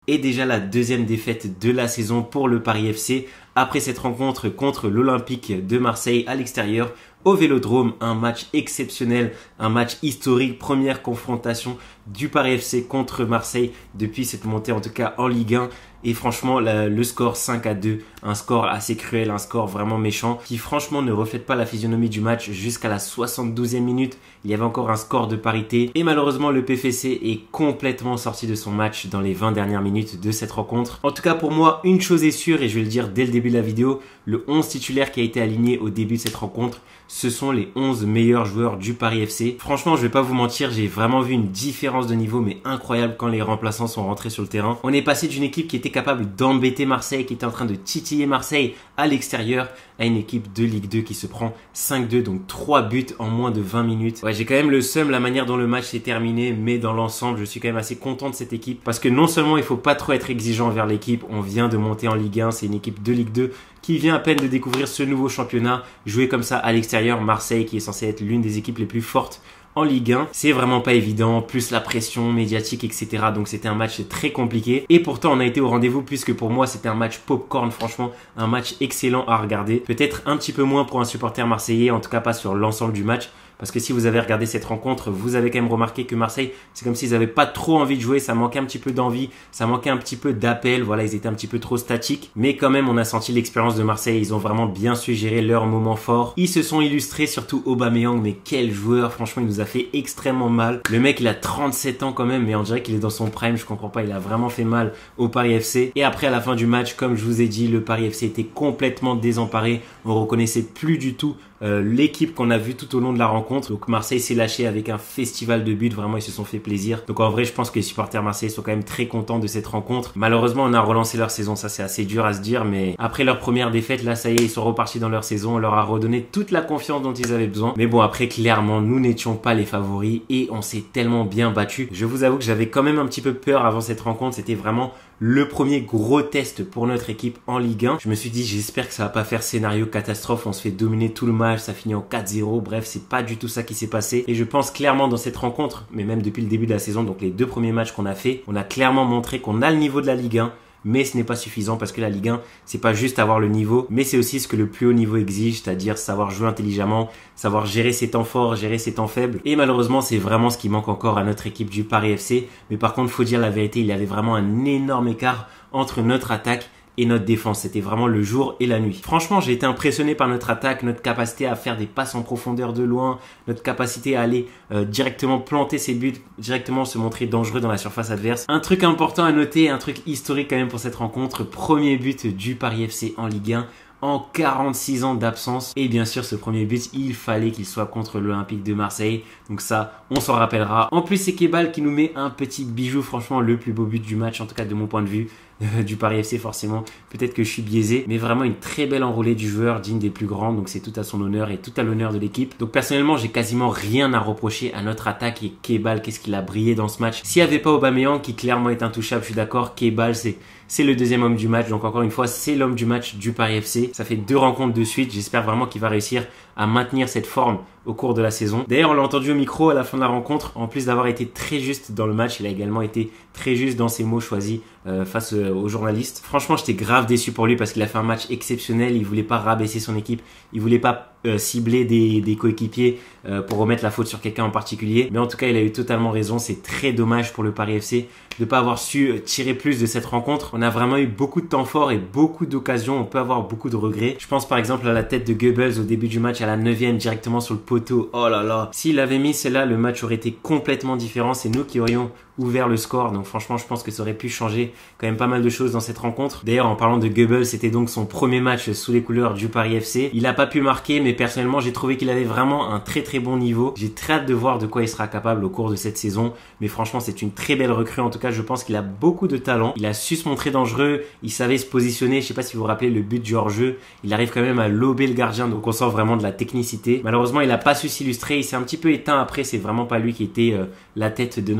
Et déjà la deuxième défaite de la saison pour le Paris FC après cette rencontre contre l'Olympique de Marseille à l'extérieur au Vélodrome. Un match exceptionnel, un match historique, première confrontation du Paris FC contre Marseille depuis cette montée en tout cas en Ligue 1. Et franchement, le score 5-2, un score assez cruel, un score vraiment méchant qui franchement ne reflète pas la physionomie du match jusqu'à la 72e minute. Il y avait encore un score de parité et malheureusement le PFC est complètement sorti de son match dans les 20 dernières minutes de cette rencontre. En tout cas pour moi, une chose est sûre et je vais le dire dès le début de la vidéo, le 11 titulaire qui a été aligné au début de cette rencontre, ce sont les 11 meilleurs joueurs du Paris FC. Franchement, je vais pas vous mentir, j'ai vraiment vu une différence de niveau mais incroyable quand les remplaçants sont rentrés sur le terrain. On est passé d'une équipe qui était capable d'embêter Marseille, qui était en train de titiller Marseille à l'extérieur, à une équipe de Ligue 2 qui se prend 5-2, donc 3 buts en moins de 20 minutes. Ouais, j'ai quand même le seum la manière dont le match s'est terminé, mais dans l'ensemble, je suis quand même assez content de cette équipe parce que non seulement il faut pas trop être exigeant envers l'équipe, on vient de monter en Ligue 1, c'est une équipe de Ligue 2 qui vient à peine de découvrir ce nouveau championnat, jouer comme ça à l'extérieur, Marseille qui est censé être l'une des équipes les plus fortes en Ligue 1, c'est vraiment pas évident, plus la pression médiatique, etc. Donc c'était un match très compliqué. Et pourtant, on a été au rendez-vous puisque pour moi, c'était un match popcorn, franchement, un match excellent à regarder. Peut-être un petit peu moins pour un supporter marseillais, en tout cas pas sur l'ensemble du match. Parce que si vous avez regardé cette rencontre, vous avez quand même remarqué que Marseille, c'est comme s'ils n'avaient pas trop envie de jouer. Ça manquait un petit peu d'envie, ça manquait un petit peu d'appel. Voilà, ils étaient un petit peu trop statiques. Mais quand même, on a senti l'expérience de Marseille. Ils ont vraiment bien su gérer leur moment fort. Ils se sont illustrés, surtout Aubameyang. Mais quel joueur, franchement, il nous a fait extrêmement mal. Le mec, il a 37 ans quand même, mais on dirait qu'il est dans son prime. Je comprends pas, il a vraiment fait mal au Paris FC. Et après, à la fin du match, comme je vous ai dit, le Paris FC était complètement désemparé. On reconnaissait plus du tout l'équipe qu'on a vue tout au long de la rencontre. Donc Marseille s'est lâché avec un festival de buts, vraiment ils se sont fait plaisir. Donc en vrai je pense que les supporters marseillais sont quand même très contents de cette rencontre. Malheureusement on a relancé leur saison, ça c'est assez dur à se dire, mais après leur première défaite là ça y est ils sont repartis dans leur saison, on leur a redonné toute la confiance dont ils avaient besoin. Mais bon après clairement nous n'étions pas les favoris et on s'est tellement bien battus. Je vous avoue que j'avais quand même un petit peu peur avant cette rencontre, c'était vraiment le premier gros test pour notre équipe en Ligue 1. Je me suis dit j'espère que ça va pas faire scénario catastrophe, on se fait dominer tout le match, ça finit en 4-0, bref c'est pas du tout ça qui s'est passé. Et je pense clairement dans cette rencontre, mais même depuis le début de la saison, donc les 2 premiers matchs qu'on a fait, on a clairement montré qu'on a le niveau de la Ligue 1. Mais ce n'est pas suffisant parce que la Ligue 1, c'est pas juste avoir le niveau, mais c'est aussi ce que le plus haut niveau exige, c'est-à-dire savoir jouer intelligemment, savoir gérer ses temps forts, gérer ses temps faibles. Et malheureusement, c'est vraiment ce qui manque encore à notre équipe du Paris FC. Mais par contre, faut dire la vérité, il y avait vraiment un énorme écart entre notre attaque et notre défense. C'était vraiment le jour et la nuit. Franchement, j'ai été impressionné par notre attaque, notre capacité à faire des passes en profondeur de loin, notre capacité à aller directement planter ses buts, directement se montrer dangereux dans la surface adverse. Un truc important à noter, un truc historique quand même pour cette rencontre, premier but du Paris FC en Ligue 1. En 46 ans d'absence. Et bien sûr, ce premier but, il fallait qu'il soit contre l'Olympique de Marseille. Donc ça, on s'en rappellera. En plus, c'est Kebbal qui nous met un petit bijou. Franchement, le plus beau but du match, en tout cas de mon point de vue. Du Paris FC forcément, peut-être que je suis biaisé, mais vraiment une très belle enroulée du joueur, digne des plus grands, donc c'est tout à son honneur et tout à l'honneur de l'équipe. Donc personnellement j'ai quasiment rien à reprocher à notre attaque et Kebbal, qu'est-ce qu'il a brillé dans ce match. S'il n'y avait pas Aubameyang qui clairement est intouchable, je suis d'accord, Kebbal c'est le deuxième homme du match, donc encore une fois c'est l'homme du match du Paris FC. Ça fait 2 rencontres de suite, j'espère vraiment qu'il va réussir à maintenir cette forme au cours de la saison. D'ailleurs, on l'a entendu au micro à la fin de la rencontre. En plus d'avoir été très juste dans le match, il a également été très juste dans ses mots choisis face aux journalistes. Franchement, j'étais grave déçu pour lui parce qu'il a fait un match exceptionnel. Il voulait pas rabaisser son équipe. Il voulait pas cibler des coéquipiers pour remettre la faute sur quelqu'un en particulier. Mais en tout cas, il a eu totalement raison. C'est très dommage pour le Paris FC de pas avoir su tirer plus de cette rencontre. On a vraiment eu beaucoup de temps fort et beaucoup d'occasions. On peut avoir beaucoup de regrets. Je pense par exemple à la tête de Goebbels au début du match à la 9e directement sur le poteau. Oh là là. S'il avait mis celle-là, le match aurait été complètement différent. C'est nous qui aurions ouvert le score. Donc franchement, je pense que ça aurait pu changer quand même pas mal de choses dans cette rencontre. D'ailleurs, en parlant de Goebbels, c'était donc son premier match sous les couleurs du Paris FC. Il a pas pu marquer, mais personnellement, j'ai trouvé qu'il avait vraiment un très très bon niveau. J'ai très hâte de voir de quoi il sera capable au cours de cette saison. Mais franchement, c'est une très belle recrue. En tout cas, je pense qu'il a beaucoup de talent. Il a su se montrer dangereux. Il savait se positionner. Je sais pas si vous vous rappelez le but du hors-jeu. Il arrive quand même à lober le gardien. Donc on sent vraiment de la technicité. Malheureusement, il a pas su s'illustrer. Il s'est un petit peu éteint après. C'est vraiment pas lui qui était la tête de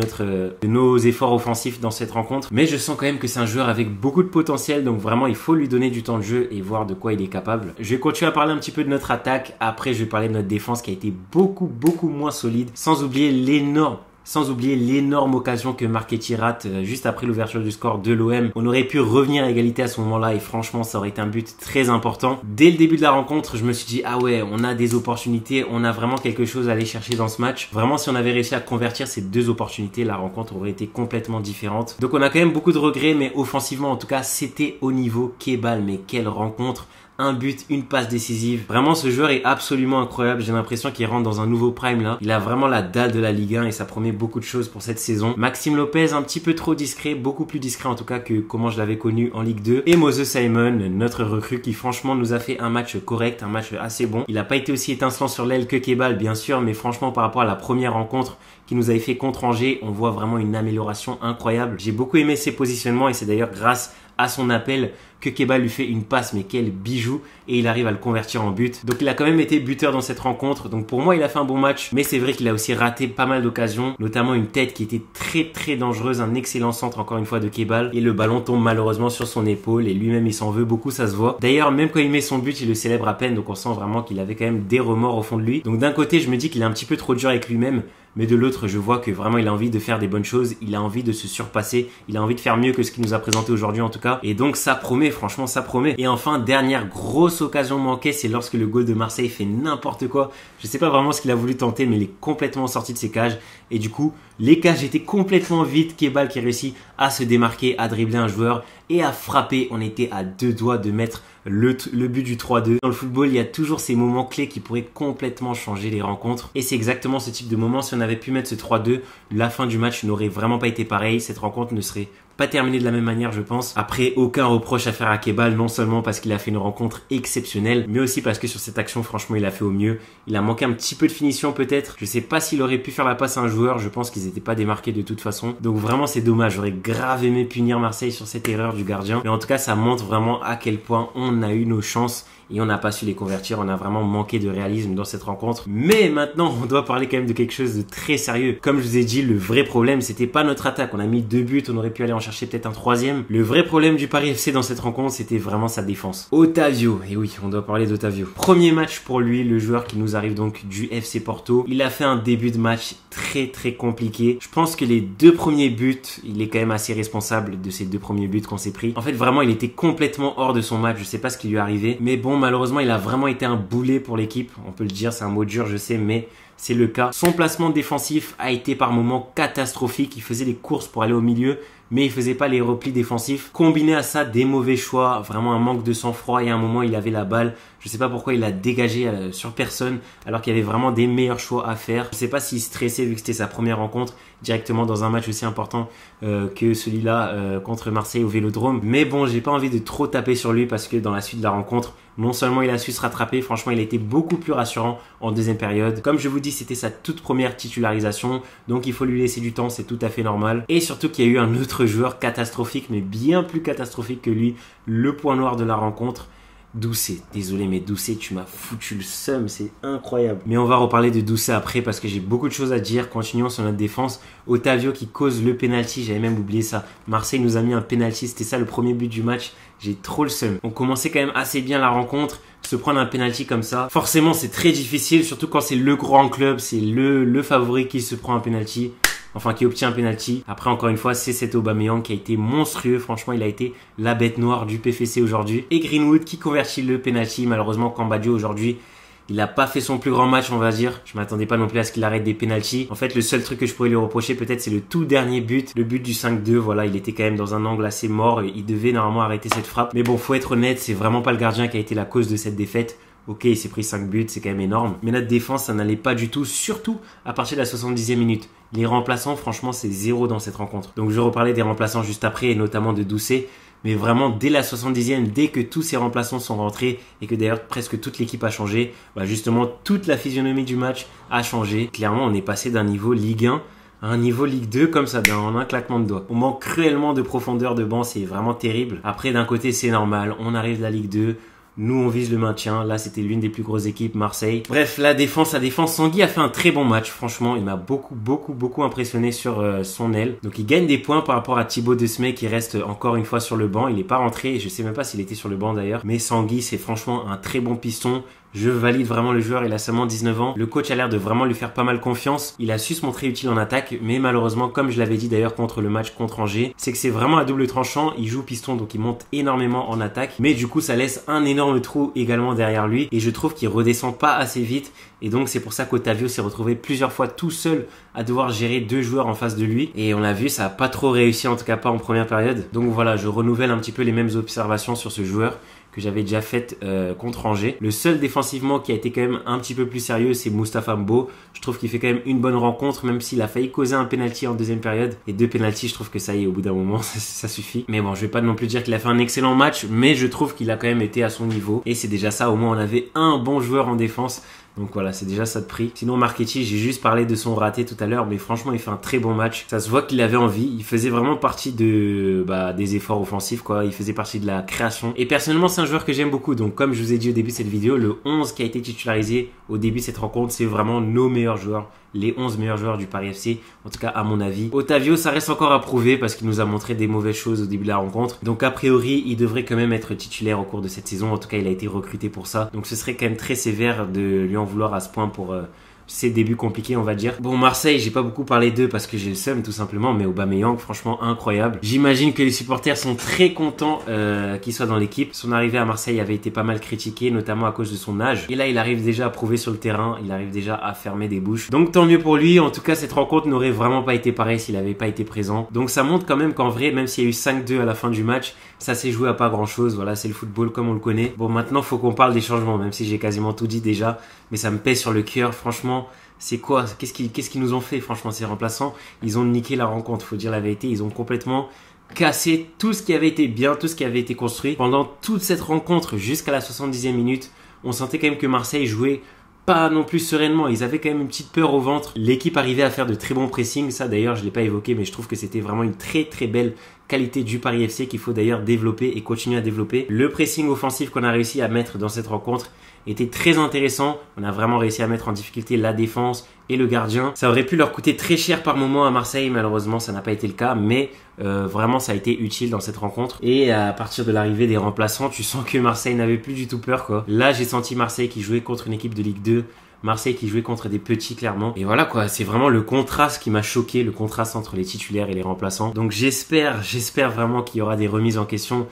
nos efforts offensifs dans cette rencontre. Mais je sens quand même que c'est un joueur avec beaucoup de potentiel. Donc vraiment, il faut lui donner du temps de jeu et voir de quoi il est capable. Je vais continuer à parler un petit peu de notre attaque. Après, je vais parler de notre défense qui a été beaucoup moins solide. Sans oublier l'énorme Sans oublier l'énorme occasion que Marchetti rate juste après l'ouverture du score de l'OM. On aurait pu revenir à égalité à ce moment-là et franchement ça aurait été un but très important. Dès le début de la rencontre, je me suis dit ah ouais, on a des opportunités, on a vraiment quelque chose à aller chercher dans ce match. Vraiment si on avait réussi à convertir ces deux opportunités, la rencontre aurait été complètement différente. Donc on a quand même beaucoup de regrets, mais offensivement en tout cas c'était au niveau Kebbal. Mais quelle rencontre! Un but, une passe décisive. Vraiment, ce joueur est absolument incroyable. J'ai l'impression qu'il rentre dans un nouveau prime là. Il a vraiment la dalle de la Ligue 1 et ça promet beaucoup de choses pour cette saison. Maxime Lopez, un petit peu trop discret, beaucoup plus discret en tout cas que comment je l'avais connu en Ligue 2. Et Moses Simon, notre recrue qui franchement nous a fait un match correct, un match assez bon. Il n'a pas été aussi étincelant sur l'aile que Kebbal bien sûr, mais franchement par rapport à la première rencontre qui nous avait fait contre Angers, on voit vraiment une amélioration incroyable. J'ai beaucoup aimé ses positionnements et c'est d'ailleurs grâce à son appel que Kebbal lui fait une passe, mais quel bijou, et il arrive à le convertir en but. Donc il a quand même été buteur dans cette rencontre, donc pour moi il a fait un bon match, mais c'est vrai qu'il a aussi raté pas mal d'occasions, notamment une tête qui était très dangereuse, un excellent centre encore une fois de Kebbal, et le ballon tombe malheureusement sur son épaule, et lui-même il s'en veut beaucoup, ça se voit. D'ailleurs même quand il met son but, il le célèbre à peine, donc on sent vraiment qu'il avait quand même des remords au fond de lui. Donc d'un côté je me dis qu'il est un petit peu trop dur avec lui-même, mais de l'autre, je vois que vraiment il a envie de faire des bonnes choses, il a envie de se surpasser, il a envie de faire mieux que ce qu'il nous a présenté aujourd'hui en tout cas. Et donc ça promet, franchement ça promet. Et enfin, dernière grosse occasion manquée, c'est lorsque le goal de Marseille fait n'importe quoi. Je sais pas vraiment ce qu'il a voulu tenter, mais il est complètement sorti de ses cages. Et du coup, les cages étaient complètement vides. Kebbal qui réussit à se démarquer, à dribbler un joueur et à frapper. On était à deux doigts de mettre le but du 3-2. Dans le football, il y a toujours ces moments clés qui pourraient complètement changer les rencontres. Et c'est exactement ce type de moment. Si on avait pu mettre ce 3-2, la fin du match n'aurait vraiment pas été pareille. Cette rencontre ne serait pas terminée de la même manière, je pense. Après, aucun reproche à faire à Kebbal, non seulement parce qu'il a fait une rencontre exceptionnelle, mais aussi parce que sur cette action, franchement, il a fait au mieux. Il a manqué un petit peu de finition peut-être. Je sais pas s'il aurait pu faire la passe à un joueur. Je pense qu'ils n'étaient pas démarqués de toute façon. Donc vraiment, c'est dommage. J'aurais grave aimé punir Marseille sur cette erreur du gardien. Mais en tout cas, ça montre vraiment à quel point on a eu nos chances et on n'a pas su les convertir. On a vraiment manqué de réalisme dans cette rencontre. Mais maintenant, on doit parler quand même de quelque chose de très sérieux. Comme je vous ai dit, le vrai problème, c'était pas notre attaque. On a mis 2 buts, on aurait pu aller en chercher peut-être un 3e. Le vrai problème du Paris FC dans cette rencontre, c'était vraiment sa défense. Otavio, et oui, on doit parler d'Otavio. Premier match pour lui, le joueur qui nous arrive donc du FC Porto. Il a fait un début de match très compliqué. Je pense que les 2 premiers buts, il est quand même assez responsable de ces 2 premiers buts qu'on s'est pris. En fait, vraiment, il était complètement hors de son match. Je sais pas ce qui lui est arrivé, mais bon, malheureusement, il a vraiment été un boulet pour l'équipe. On peut le dire, c'est un mot dur, je sais, mais c'est le cas. Son placement défensif a été par moments catastrophique. Il faisait des courses pour aller au milieu, mais il faisait pas les replis défensifs. Combiné à ça, des mauvais choix, vraiment un manque de sang-froid. Et à un moment, il avait la balle. Je sais pas pourquoi il a dégagé sur personne, alors qu'il y avait vraiment des meilleurs choix à faire. Je sais pas s'il stressait vu que c'était sa première rencontre directement dans un match aussi important que celui-là contre Marseille au Vélodrome. Mais bon, j'ai pas envie de trop taper sur lui parce que dans la suite de la rencontre, non seulement il a su se rattraper, franchement il a été beaucoup plus rassurant en deuxième période. Comme je vous dis, c'était sa toute première titularisation, donc il faut lui laisser du temps, c'est tout à fait normal. Et surtout qu'il y a eu un autre joueur catastrophique, mais bien plus catastrophique que lui, le point noir de la rencontre. Doucet, désolé mais Doucet, tu m'as foutu le seum, c'est incroyable. Mais on va reparler de Doucet après parce que j'ai beaucoup de choses à dire. Continuons sur notre défense. Otavio qui cause le penalty, j'avais même oublié ça. Marseille nous a mis un penalty, c'était ça le premier but du match. J'ai trop le seum. On commençait quand même assez bien la rencontre. Se prendre un penalty comme ça, forcément c'est très difficile, surtout quand c'est le grand club, c'est le favori qui se prend un penalty. Enfin qui obtient un penalty. Après encore une fois, c'est cet Aubameyang qui a été monstrueux. Franchement, il a été la bête noire du PFC aujourd'hui. Et Greenwood qui convertit le penalty. Malheureusement, Cambadio aujourd'hui, il n'a pas fait son plus grand match, on va dire. Je m'attendais pas non plus à ce qu'il arrête des penalties. En fait, le seul truc que je pourrais lui reprocher, peut-être, c'est le tout dernier but. Le but du 5-2. Voilà, il était quand même dans un angle assez mort. Il devait normalement arrêter cette frappe. Mais bon, faut être honnête, c'est vraiment pas le gardien qui a été la cause de cette défaite. Ok, il s'est pris 5 buts, c'est quand même énorme. Mais notre défense, ça n'allait pas du tout, surtout à partir de la 70e minute. Les remplaçants, franchement, c'est 0 dans cette rencontre. Donc je vais reparler des remplaçants juste après, et notamment de Doucet. Mais vraiment, dès la 70e, dès que tous ces remplaçants sont rentrés, et que d'ailleurs presque toute l'équipe a changé, bah justement, toute la physionomie du match a changé. Clairement, on est passé d'un niveau Ligue 1 à un niveau Ligue 2 comme ça, en un claquement de doigts. On manque cruellement de profondeur de banc, c'est vraiment terrible. Après, d'un côté, c'est normal, on arrive de la Ligue 2. Nous, on vise le maintien. Là, c'était l'une des plus grosses équipes, Marseille. Bref, la défense. Tanguy a fait un très bon match. Franchement, il m'a beaucoup impressionné sur son aile. Donc, il gagne des points par rapport à Thibaut Desmé qui reste encore une fois sur le banc. Il n'est pas rentré. Je sais même pas s'il était sur le banc d'ailleurs. Mais Tanguy, c'est franchement un très bon piston. Je valide vraiment le joueur, il a seulement 19 ans. Le coach a l'air de vraiment lui faire pas mal confiance. Il a su se montrer utile en attaque, mais malheureusement, comme je l'avais dit d'ailleurs contre le match contre Angers, c'est que c'est vraiment à double tranchant. Il joue piston, donc il monte énormément en attaque, mais du coup ça laisse un énorme trou également derrière lui, et je trouve qu'il redescend pas assez vite, et donc c'est pour ça qu'Otavio s'est retrouvé plusieurs fois tout seul à devoir gérer 2 joueurs en face de lui, et on l'a vu, ça a pas trop réussi, en tout cas pas en première période. Donc voilà, je renouvelle un petit peu les mêmes observations sur ce joueur que j'avais déjà fait contre Angers. Le seul défensivement qui a été quand même un petit peu plus sérieux, c'est Moustapha Mbo. Je trouve qu'il fait quand même une bonne rencontre, même s'il a failli causer un penalty en deuxième période. Et 2 penaltys, je trouve que ça y est, au bout d'un moment, ça suffit. Mais bon, je vais pas non plus dire qu'il a fait un excellent match, mais je trouve qu'il a quand même été à son niveau. Et c'est déjà ça, au moins on avait un bon joueur en défense. Donc voilà, c'est déjà ça de prix. Sinon, Marchetti, j'ai juste parlé de son raté tout à l'heure, mais franchement, il fait un très bon match. Ça se voit qu'il avait envie. Il faisait vraiment partie des efforts offensifs, quoi. Il faisait partie de la création. Et personnellement, c'est un joueur que j'aime beaucoup. Donc, comme je vous ai dit au début de cette vidéo, le 11 qui a été titularisé au début de cette rencontre, c'est vraiment nos meilleurs joueurs. Les 11 meilleurs joueurs du Paris FC, en tout cas à mon avis. Otavio, ça reste encore à prouver parce qu'il nous a montré des mauvaises choses au début de la rencontre. Donc a priori, il devrait quand même être titulaire au cours de cette saison. En tout cas, il a été recruté pour ça. Donc ce serait quand même très sévère de lui en vouloir à ce point pour ses débuts compliqués, on va dire. Bon, Marseille, j'ai pas beaucoup parlé d'eux parce que j'ai le seum tout simplement, mais Aubameyang, franchement incroyable. J'imagine que les supporters sont très contents qu'il soit dans l'équipe. Son arrivée à Marseille avait été pas mal critiquée, notamment à cause de son âge. Et là, il arrive déjà à prouver sur le terrain, il arrive déjà à fermer des bouches. Donc tant mieux pour lui. En tout cas, cette rencontre n'aurait vraiment pas été pareille s'il avait pas été présent. Donc ça montre quand même qu'en vrai, même s'il y a eu 5-2 à la fin du match, ça s'est joué à pas grand chose. Voilà, c'est le football comme on le connaît. Bon, maintenant, faut qu'on parle des changements, même si j'ai quasiment tout dit déjà, mais ça me pèse sur le cœur, franchement. C'est quoi? Qu'est-ce qu'ils nous ont fait? Franchement, ces remplaçants, ils ont niqué la rencontre. Faut dire la vérité, ils ont complètement cassé tout ce qui avait été bien, tout ce qui avait été construit. Pendant toute cette rencontre, jusqu'à la 70e minute, on sentait quand même que Marseille jouait pas non plus sereinement. Ils avaient quand même une petite peur au ventre. L'équipe arrivait à faire de très bons pressings. Ça, d'ailleurs, je l'ai pas évoqué, mais je trouve que c'était vraiment une très très belle qualité du Paris FC qu'il faut d'ailleurs développer et continuer à développer. Le pressing offensif qu'on a réussi à mettre dans cette rencontre était très intéressant. On a vraiment réussi à mettre en difficulté la défense et le gardien. Ça aurait pu leur coûter très cher par moment à Marseille. Malheureusement, ça n'a pas été le cas, mais vraiment, ça a été utile dans cette rencontre. Et à partir de l'arrivée des remplaçants, tu sens que Marseille n'avait plus du tout peur, quoi. Là, j'ai senti Marseille qui jouait contre une équipe de Ligue 2. Marseille qui jouait contre des petits, clairement. Et voilà, quoi, c'est vraiment le contraste qui m'a choqué, le contraste entre les titulaires et les remplaçants. Donc j'espère vraiment qu'il y aura des remises en question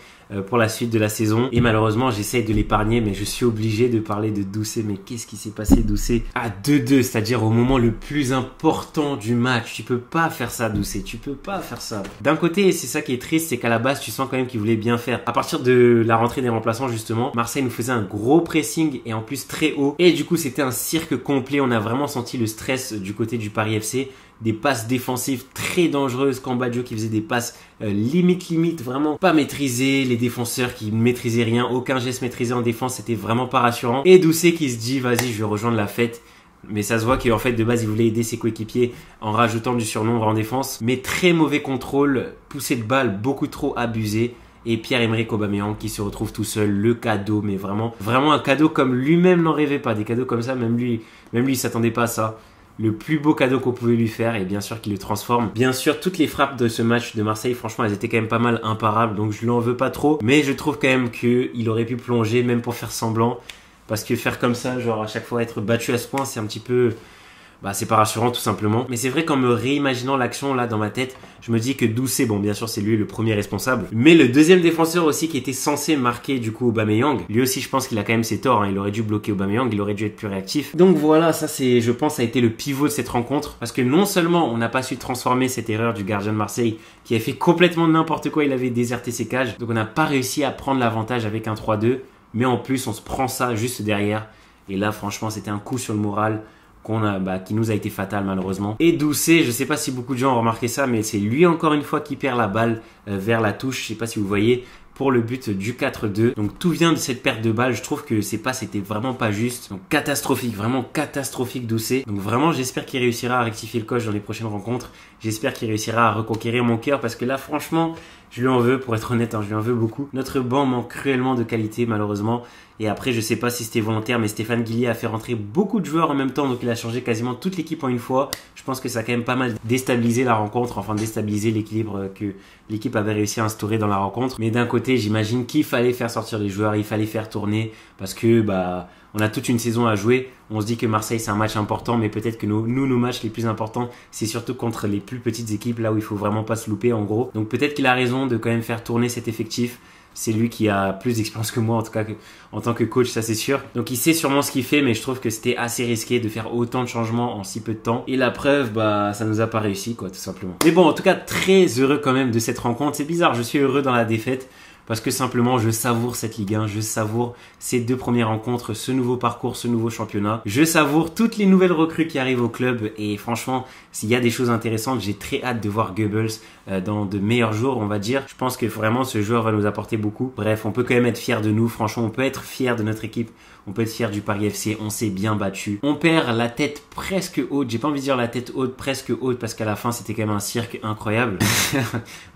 pour la suite de la saison. Et malheureusement, j'essaye de l'épargner, mais je suis obligé de parler de Doucet. Mais qu'est-ce qui s'est passé, Doucet? À 2-2, c'est-à-dire au moment le plus important du match. Tu peux pas faire ça, Doucet. Tu peux pas faire ça. D'un côté, c'est ça qui est triste, c'est qu'à la base, tu sens quand même qu'il voulait bien faire. À partir de la rentrée des remplaçants, justement, Marseille nous faisait un gros pressing et en plus très haut. Et du coup, c'était un cirque complet. On a vraiment senti le stress du côté du Paris FC. Des passes défensives très dangereuses. Cambaggio qui faisait des passes limite, vraiment pas maîtrisées. Les défenseurs qui ne maîtrisaient rien. Aucun geste maîtrisé en défense. C'était vraiment pas rassurant. Et Doucet qui se dit, vas-y, je vais rejoindre la fête. Mais ça se voit qu'en fait, de base, il voulait aider ses coéquipiers en rajoutant du surnombre en défense. Mais très mauvais contrôle. Poussée de balle beaucoup trop abusé. Et Pierre-Emerick Aubameyang qui se retrouve tout seul, le cadeau, mais vraiment un cadeau comme lui-même n'en rêvait pas. Des cadeaux comme ça, même lui, il s'attendait pas à ça. Le plus beau cadeau qu'on pouvait lui faire, et bien sûr qu'il le transforme. Bien sûr, toutes les frappes de ce match de Marseille, franchement, elles étaient quand même pas mal imparables, donc je lui en veux pas trop. Mais je trouve quand même qu'il aurait pu plonger, même pour faire semblant. Parce que faire comme ça, genre à chaque fois être battu à ce point, c'est un petit peu... c'est pas rassurant tout simplement. Mais c'est vrai qu'en me réimaginant l'action là dans ma tête, je me dis que Doucet, bon bien sûr c'est lui le premier responsable, mais le deuxième défenseur aussi qui était censé marquer du coup Aubameyang, lui aussi je pense qu'il a quand même ses torts, hein. Il aurait dû bloquer Aubameyang, il aurait dû être plus réactif. Donc voilà, ça c'est, je pense, ça a été le pivot de cette rencontre, parce que non seulement on n'a pas su transformer cette erreur du gardien de Marseille qui a fait complètement n'importe quoi, il avait déserté ses cages, donc on n'a pas réussi à prendre l'avantage avec un 3-2, mais en plus on se prend ça juste derrière, et là franchement c'était un coup sur le moral qui nous a été fatal malheureusement. Et Doucet, je sais pas si beaucoup de gens ont remarqué ça, mais c'est lui encore une fois qui perd la balle vers la touche, je sais pas si vous voyez, pour le but du 4-2. Donc tout vient de cette perte de balle, je trouve que ces passes étaient vraiment pas justes. Donc catastrophique, vraiment catastrophique Doucet. Donc vraiment j'espère qu'il réussira à rectifier le coche dans les prochaines rencontres. J'espère qu'il réussira à reconquérir mon cœur parce que là franchement, je lui en veux, pour être honnête, hein, je lui en veux beaucoup. Notre banc manque cruellement de qualité malheureusement. Et après, je sais pas si c'était volontaire, mais Stéphane Guillet a fait rentrer beaucoup de joueurs en même temps, donc il a changé quasiment toute l'équipe en une fois. Je pense que ça a quand même pas mal déstabilisé la rencontre, enfin déstabilisé l'équilibre que l'équipe avait réussi à instaurer dans la rencontre. Mais d'un côté, j'imagine qu'il fallait faire sortir les joueurs, il fallait faire tourner, parce que on a toute une saison à jouer. On se dit que Marseille c'est un match important, mais peut-être que nos matchs les plus importants, c'est surtout contre les plus petites équipes, là où il faut vraiment pas se louper en gros. Donc peut-être qu'il a raison de quand même faire tourner cet effectif. C'est lui qui a plus d'expérience que moi, en tout cas en tant que coach, ça c'est sûr. Donc il sait sûrement ce qu'il fait, mais je trouve que c'était assez risqué de faire autant de changements en si peu de temps. Et la preuve, bah ça nous a pas réussi quoi, tout simplement. Mais bon, en tout cas très heureux quand même de cette rencontre. C'est bizarre, je suis heureux dans la défaite. Parce que simplement, je savoure cette Ligue 1, je savoure ces 2 premières rencontres, ce nouveau parcours, ce nouveau championnat. Je savoure toutes les nouvelles recrues qui arrivent au club et franchement, s'il y a des choses intéressantes, j'ai très hâte de voir Goebbels dans de meilleurs jours, on va dire. Je pense que vraiment, ce joueur va nous apporter beaucoup. Bref, on peut quand même être fier de nous. Franchement, on peut être fier de notre équipe. On peut être fier du Paris FC. On s'est bien battu. On perd la tête presque haute. J'ai pas envie de dire la tête haute, presque haute, parce qu'à la fin, c'était quand même un cirque incroyable.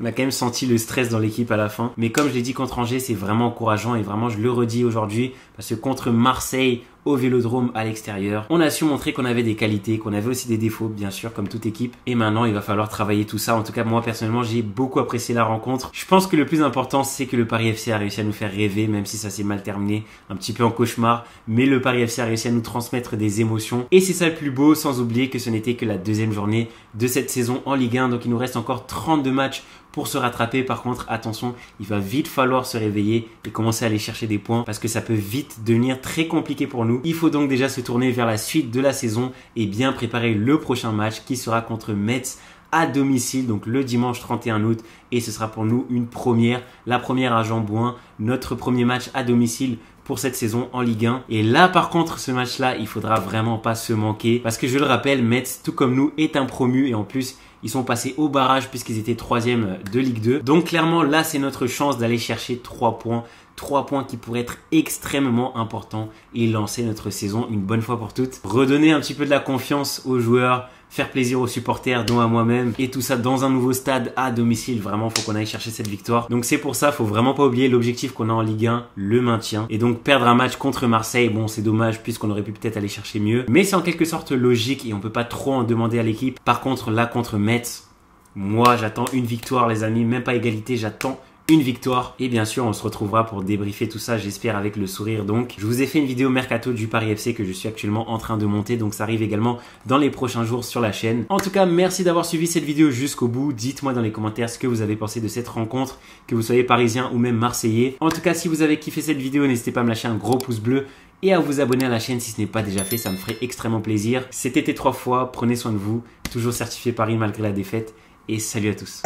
On a quand même senti le stress dans l'équipe à la fin. Mais comme je l'ai dit contre Angers, c'est vraiment encourageant et vraiment, je le redis aujourd'hui, parce que contre Marseille, au Vélodrome à l'extérieur, on a su montrer qu'on avait des qualités, qu'on avait aussi des défauts, bien sûr, comme toute équipe. Et maintenant, il va falloir travailler tout ça. En tout cas, moi, personnellement, j'ai beaucoup apprécié la rencontre. Je pense que le plus important, c'est que le Paris FC a réussi à nous faire rêver, même si ça s'est mal terminé, un petit peu en cauchemar. Mais le Paris FC a réussi à nous transmettre des émotions. Et c'est ça le plus beau, sans oublier que ce n'était que la 2e journée de cette saison en Ligue 1. Donc, il nous reste encore 32 matchs pour se rattraper. Par contre, attention, il va vite falloir se réveiller et commencer à aller chercher des points parce que ça peut vite devenir très compliqué pour nous. Il faut donc déjà se tourner vers la suite de la saison et bien préparer le prochain match qui sera contre Metz à domicile, donc le dimanche 31 août, et ce sera pour nous une première, la première à Jean-Bouin, notre premier match à domicile pour cette saison en Ligue 1. Et là, par contre, ce match-là, il faudra vraiment pas se manquer parce que je le rappelle, Metz, tout comme nous, est un promu et en plus, ils sont passés au barrage puisqu'ils étaient 3e de Ligue 2. Donc clairement, là, c'est notre chance d'aller chercher 3 points. 3 points qui pourraient être extrêmement importants et lancer notre saison une bonne fois pour toutes. Redonner un petit peu de la confiance aux joueurs, faire plaisir aux supporters, dont à moi-même, et tout ça dans un nouveau stade à domicile. Vraiment, faut qu'on aille chercher cette victoire. Donc c'est pour ça, faut vraiment pas oublier l'objectif qu'on a en Ligue 1, le maintien. Et donc perdre un match contre Marseille, bon c'est dommage puisqu'on aurait pu peut-être aller chercher mieux. Mais c'est en quelque sorte logique et on peut pas trop en demander à l'équipe. Par contre là contre Metz, moi j'attends une victoire les amis, même pas égalité, j'attends une victoire. Et bien sûr, on se retrouvera pour débriefer tout ça, j'espère avec le sourire. Donc, je vous ai fait une vidéo mercato du Paris FC que je suis actuellement en train de monter. Donc, ça arrive également dans les prochains jours sur la chaîne. En tout cas, merci d'avoir suivi cette vidéo jusqu'au bout. Dites-moi dans les commentaires ce que vous avez pensé de cette rencontre, que vous soyez parisien ou même marseillais. En tout cas, si vous avez kiffé cette vidéo, n'hésitez pas à me lâcher un gros pouce bleu et à vous abonner à la chaîne si ce n'est pas déjà fait. Ça me ferait extrêmement plaisir. C'était T3 fois. Prenez soin de vous. Toujours certifié Paris malgré la défaite. Et salut à tous.